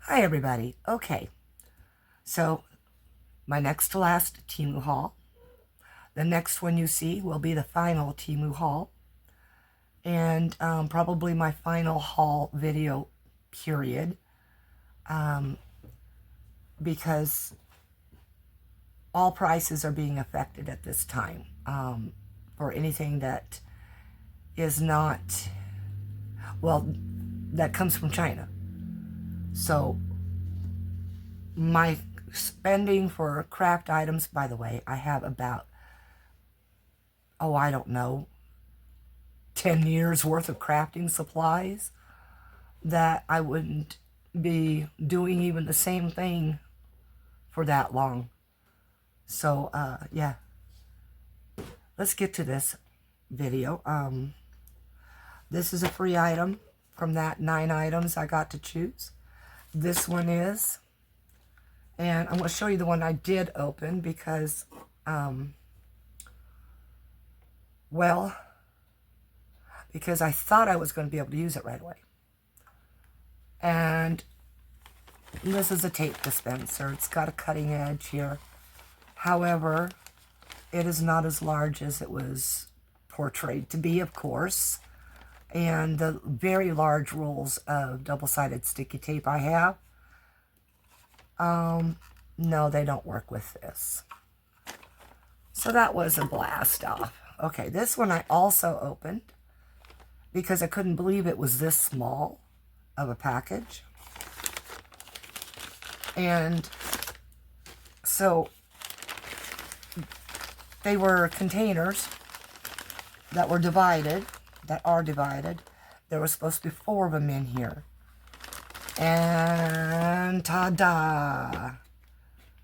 Hi everybody. Okay, so my next to last Temu haul. The next one you see will be the final Temu haul. And probably my final haul video, period. Because all prices are being affected at this time. For anything that is not, well, that comes from China. So my spending for craft items, by the way, I have about, I don't know, 10 years worth of crafting supplies that I wouldn't be doing even the same thing for that long. So, yeah. Let's get to this video. This is a free item from that 9 items I got to choose. This one is, and I'm going to show you the one I did open because, because I thought I was going to be able to use it right away. And this is a tape dispenser. It's got a cutting edge here. However, it is not as large as it was portrayed to be, of course. And the very large rolls of double-sided sticky tape I have, no, they don't work with this. So that was a blast off. Okay, this one I also opened because I couldn't believe it was this small of a package. And so they were containers that were divided, that are divided. There was supposed to be 4 of them in here. And ta-da!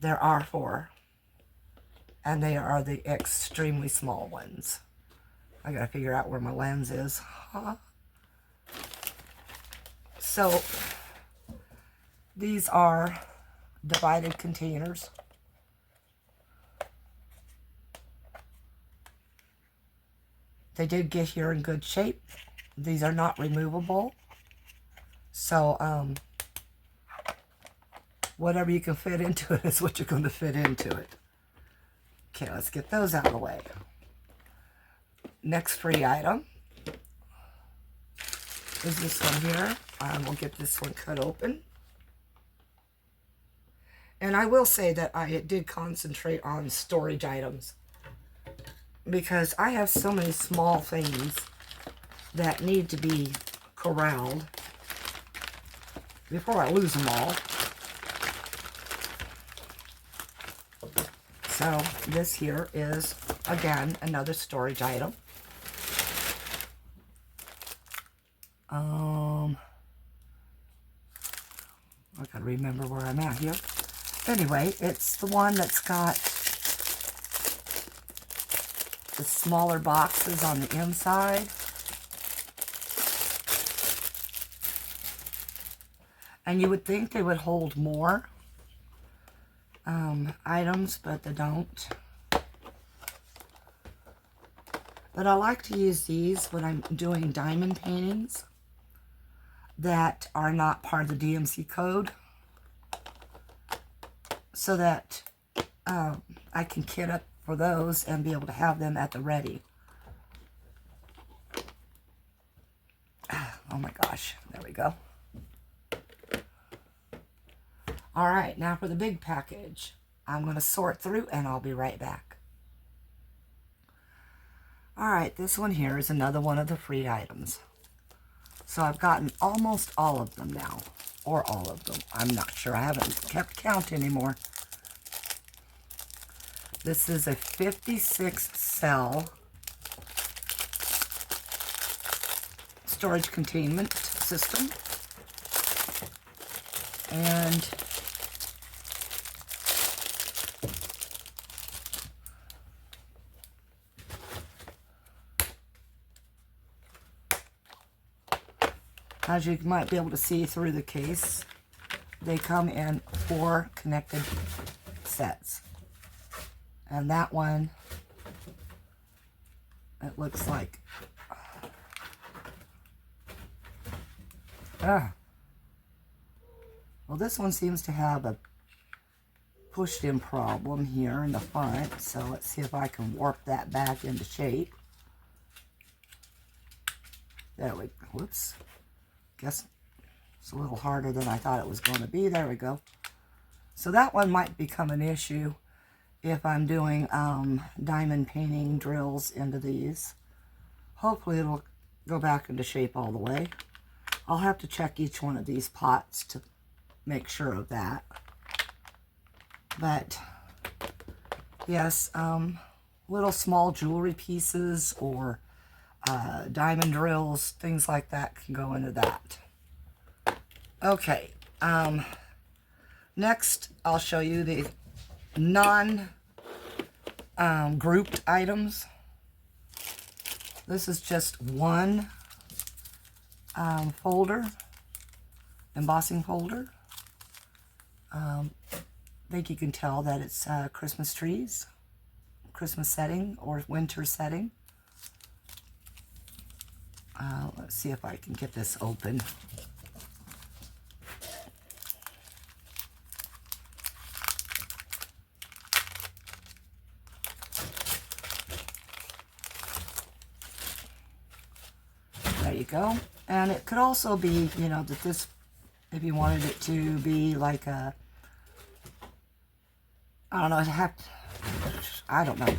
There are 4. And they are the extremely small ones. I gotta figure out where my lens is. Huh? So, these are divided containers. They did get here in good shape. These are not removable. So, whatever you can fit into it is what you're going to fit into it. Okay, let's get those out of the way. Next free item is this one here. We'll get this one cut open. And I will say that I did concentrate on storage items, because I have so many small things that need to be corralled before I lose them all. So this here is, again, another storage item. I gotta remember where I'm at here. Anyway, it's the one that's got the smaller boxes on the inside. And you would think they would hold more items, but they don't. But I like to use these when I'm doing diamond paintings that are not part of the DMC code, so that I can kit up for those and be able to have them at the ready. Oh my gosh, there we go. All right, now for the big package. I'm going to sort through and I'll be right back. All right, this one here is another one of the free items. So I've gotten almost all of them now, or all of them. I'm not sure. I haven't kept count anymore. This is a 56 cell storage containment system. And as you might be able to see through the case, they come in 4 connected sets. And that one, it looks like, Well, this one seems to have a pushed-in problem here in the front, so let's see if I can warp that back into shape. There we go. Whoops. Guess it's a little harder than I thought it was going to be. There we go. So that one might become an issue if I'm doing diamond painting drills into these. Hopefully it'll go back into shape all the way. I'll have to check each one of these pots to make sure of that. But yes, little small jewelry pieces or diamond drills, things like that can go into that. Okay, next I'll show you the non-grouped items. This is just one folder, embossing folder. I think you can tell that it's Christmas trees, Christmas setting or winter setting. Let's see if I can get this open. There you go. And it could also be, you know, that this, if you wanted it to be like a, I don't know, I don't know.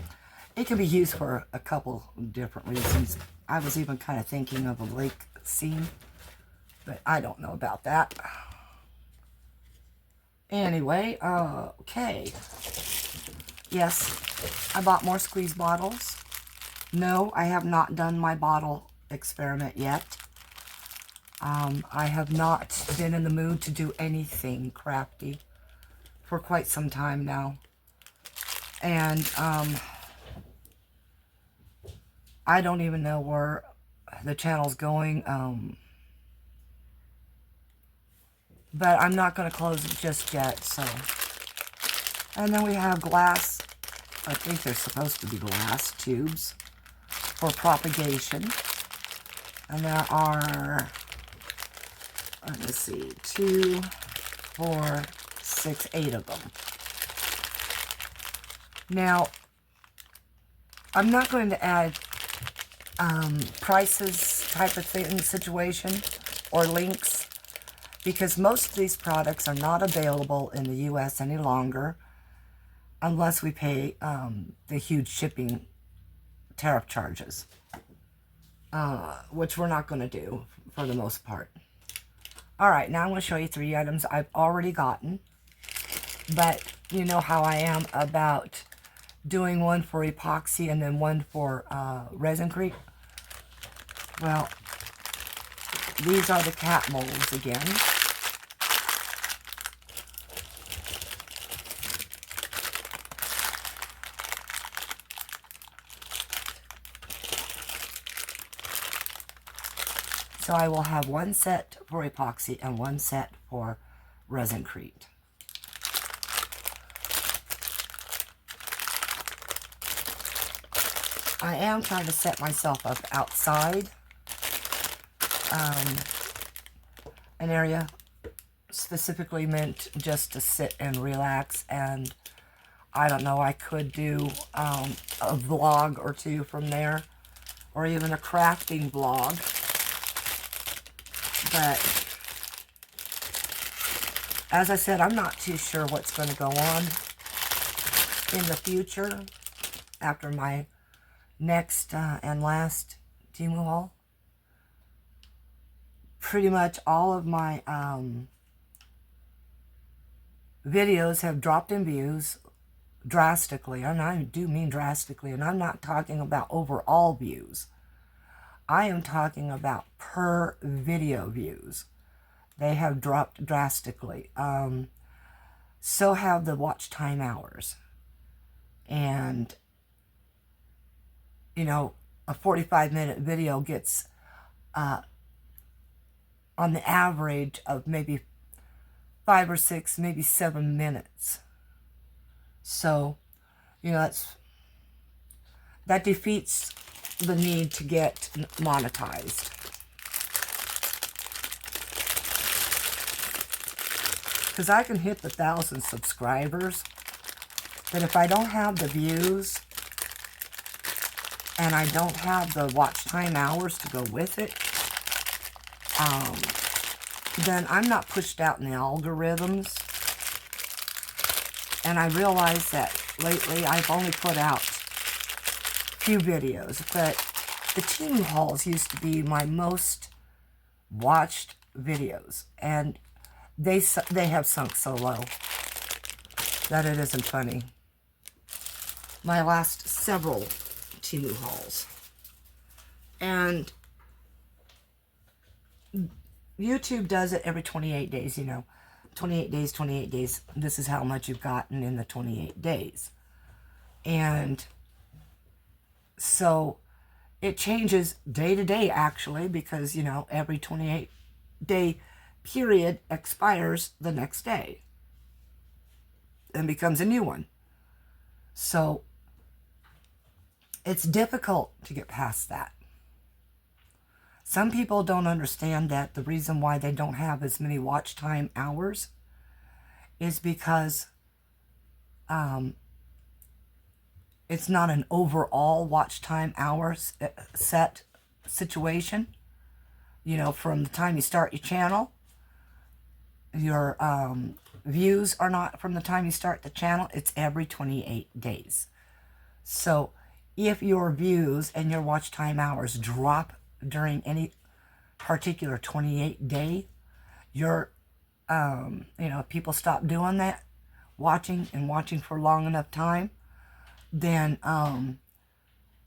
It can be used for a couple different reasons. I was even kind of thinking of a lake scene, but I don't know about that. Anyway, okay. Yes, I bought more squeeze bottles. No, I have not done my bottle experiment yet. I have not been in the mood to do anything crafty for quite some time now. And I don't even know where the channel's going. But I'm not going to close it just yet. So, and then we have glass. I think they're supposed to be glass tubes for propagation. And there are, let me see, 2, 4, 6, 8 of them. Now, I'm not going to add prices type of thing situation or links because most of these products are not available in the US any longer unless we pay the huge shipping tariff charges, which we're not going to do for the most part. Alright, now I'm going to show you 3 items I've already gotten, but you know how I am about doing one for epoxy and then one for resin-crete. Well, these are the cat molds again. So I will have one set for epoxy and one set for resin-crete. I am trying to set myself up outside an area specifically meant just to sit and relax, and I don't know, I could do a vlog or two from there, or even a crafting vlog, but as I said, I'm not too sure what's going to go on in the future after my next and last Temu haul. Pretty much all of my videos have dropped in views drastically, and I do mean drastically, and I'm not talking about overall views. I am talking about per video views. They have dropped drastically. So have the watch time hours. And you know, a 45-minute video gets on the average of maybe 5 or 6, maybe 7 minutes. So, you know, that defeats the need to get monetized. because I can hit the 1,000 subscribers, but if I don't have the views and I don't have the watch time hours to go with it, then I'm not pushed out in the algorithms. And I realize that lately I've only put out few videos, but the Temu hauls used to be my most watched videos, and they have sunk so low that it isn't funny. My last several Temu hauls. And YouTube does it every 28 days, you know. 28 days, 28 days. This is how much you've gotten in the 28 days. And so it changes day to day, actually, because, you know, every 28-day period expires the next day and becomes a new one. So it's difficult to get past that. Some people don't understand that the reason why they don't have as many watch time hours is because it's not an overall watch time hours set situation. You know, from the time you start your channel, your views are not from the time you start the channel. It's every 28 days. So if your views and your watch time hours drop during any particular 28 day, you know, if people stop doing that, watching for long enough time, then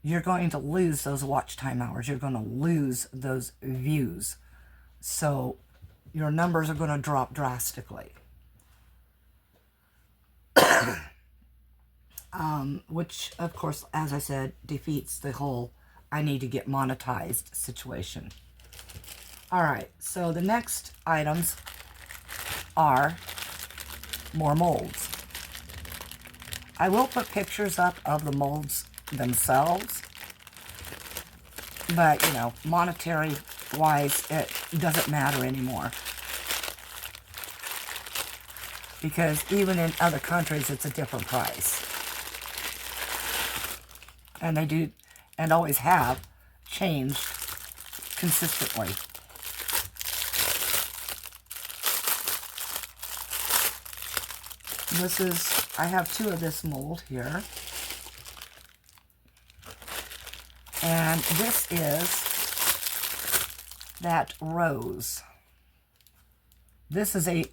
you're going to lose those watch time hours. You're going to lose those views. So your numbers are going to drop drastically. Which, of course, as I said, defeats the whole I need to get monetized situation. Alright, so the next items are more molds. I will put pictures up of the molds themselves, but, you know, monetary wise, it doesn't matter anymore. Because even in other countries, it's a different price. And they do, and always have, changed consistently. This is, I have two of this mold here. And this is that rose. This is a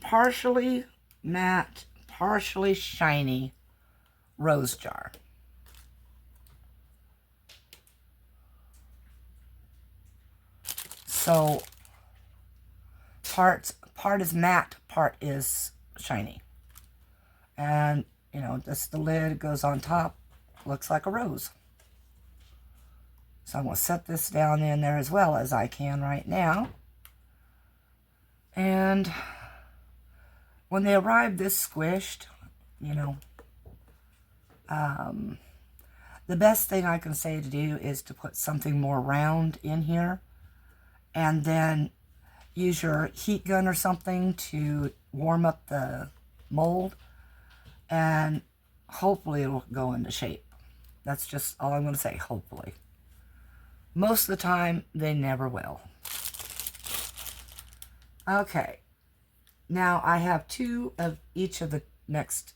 partially matte, partially shiny rose jar. So part is matte, part is shiny. And, you know, this, the lid goes on top, looks like a rose. So I'm going to set this down in there as well as I can right now. And when they arrive this squished, you know, the best thing I can say to do is to put something more round in here, and then use your heat gun or something to warm up the mold, and hopefully it'll go into shape. That's just all I'm going to say, hopefully. Most of the time, they never will. Okay, now I have two of each of the next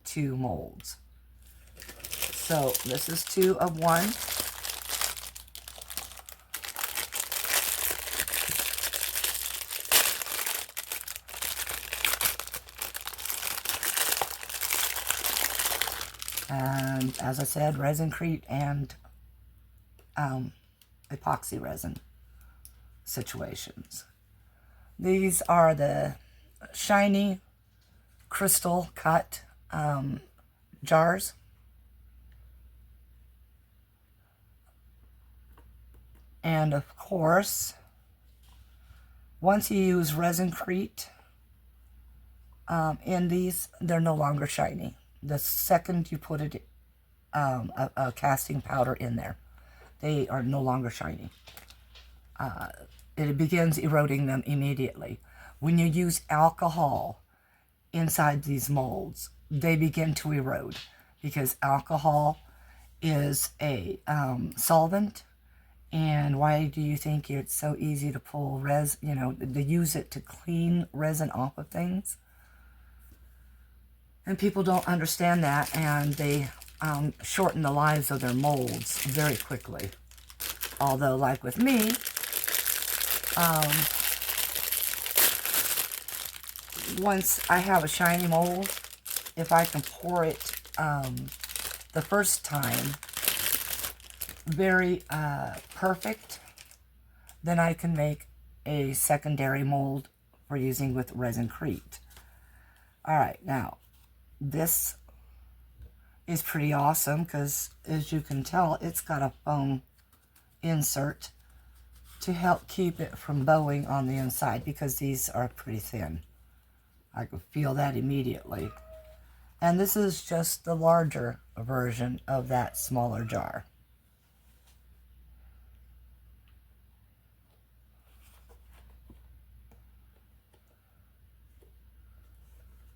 two molds. So this is two of one. And as I said, resin-crete and epoxy resin situations. These are the shiny crystal cut jars. And of course, once you use resin-crete in these, they're no longer shiny. The second you put it, a casting powder in there, they are no longer shiny. it begins eroding them immediately. When you use alcohol inside these molds, they begin to erode because alcohol is a solvent. And why do you think it's so easy to pull to use it to clean resin off of things? And people don't understand that, and they shorten the lives of their molds very quickly. Although, like with me, once I have a shiny mold, if I can pour it the first time very perfect, then I can make a secondary mold for using with Resinecrete. Alright, now this is pretty awesome because, as you can tell, it's got a foam insert to help keep it from bowing on the inside because these are pretty thin. I could feel that immediately. And this is just the larger version of that smaller jar.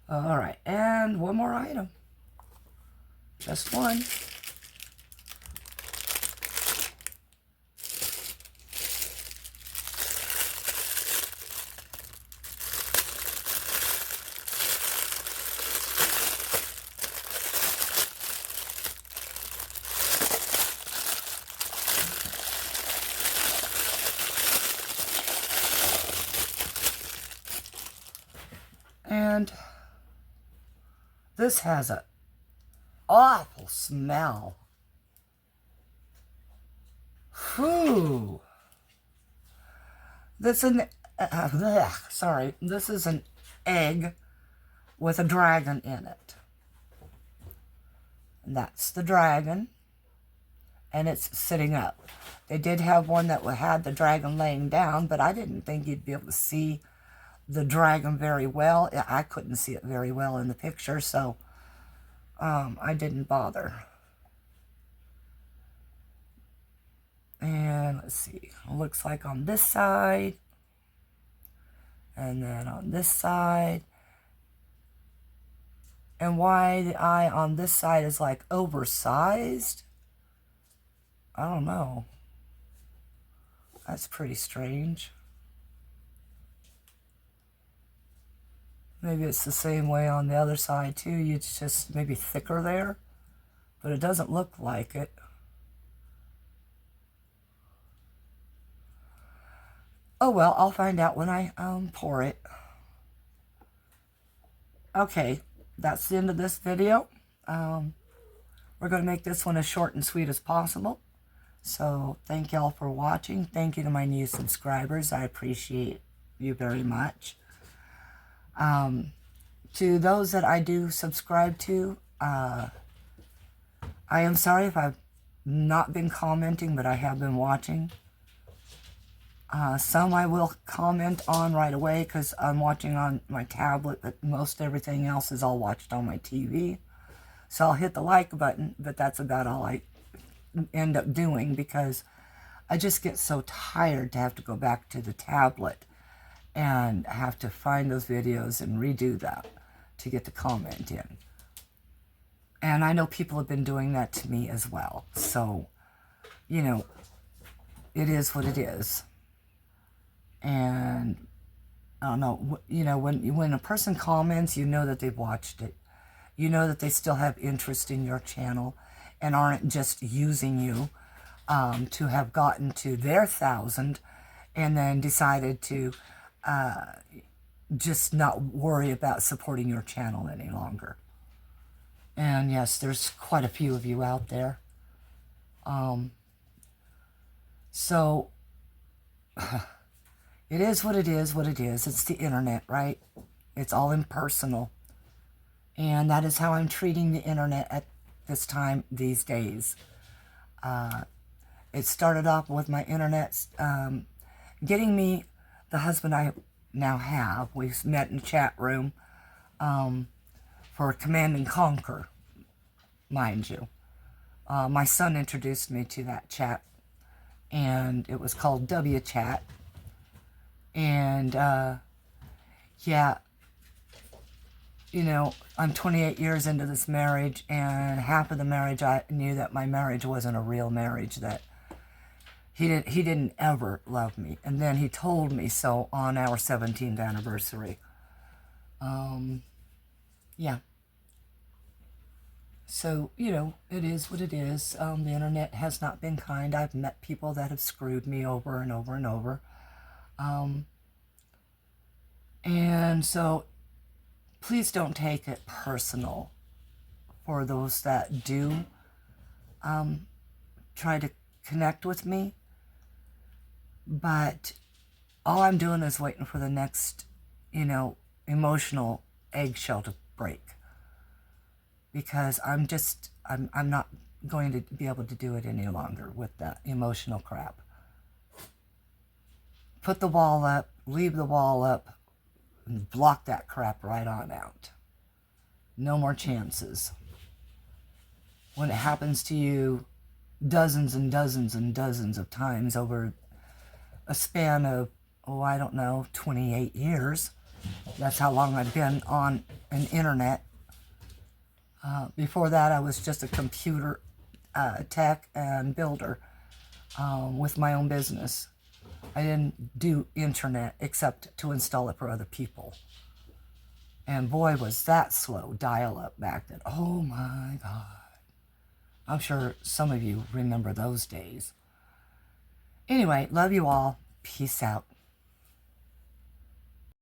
Alright, and one more item. Just one. And this has an awful smell. Whew. This is an egg with a dragon in it. And that's the dragon. And it's sitting up. They did have one that had the dragon laying down, but I didn't think you'd be able to see the dragon very well. I couldn't see it very well in the picture, so I didn't bother. And let's see, it looks like on this side, and then on this side. And why the eye on this side is like oversized, I don't know. That's pretty strange. Maybe it's the same way on the other side too. It's just maybe thicker there, but it doesn't look like it. Oh well, I'll find out when I pour it. Okay, that's the end of this video. We're going to make this one as short and sweet as possible. So thank y'all for watching. Thank you to my new subscribers. I appreciate you very much. To those that I do subscribe to, I am sorry if I've not been commenting, but I have been watching. Some I will comment on right away because I'm watching on my tablet, but most everything else is all watched on my TV. So I'll hit the like button, but that's about all I end up doing because I just get so tired to have to go back to the tablet and have to find those videos and redo that to get the comment in. And I know people have been doing that to me as well. So, you know, it is what it is. And I don't know, you know, when a person comments, you know that they've watched it. You know that they still have interest in your channel and aren't just using you to have gotten to their 1,000 and then decided to just not worry about supporting your channel any longer. And yes, there's quite a few of you out there. So it is what it is, what it is. It's the internet, right? It's all impersonal. And that is how I'm treating the internet at this time, these days. It started off with my internet getting me the husband I now have. We've met in the chat room for Command and Conquer, mind you. My son introduced me to that chat, and it was called W Chat. And, yeah, you know, I'm 28 years into this marriage, and half of the marriage I knew that my marriage wasn't a real marriage, that he didn't ever love me. And then he told me so on our 17th anniversary. Yeah. So, you know, it is what it is. The internet has not been kind. I've met people that have screwed me over and over and over. And so please don't take it personal for those that do try to connect with me. But all I'm doing is waiting for the next, you know, emotional eggshell to break. Because I'm not going to be able to do it any longer with that emotional crap. Put the wall up, leave the wall up, and block that crap right on out. No more chances. When it happens to you dozens and dozens and dozens of times over a span of, oh, I don't know, 28 years. That's how long I've been on an internet. Before that, I was just a computer tech and builder with my own business. I didn't do internet except to install it for other people. And boy, was that slow dial-up back then. Oh my God. I'm sure some of you remember those days. Anyway, love you all. Peace out.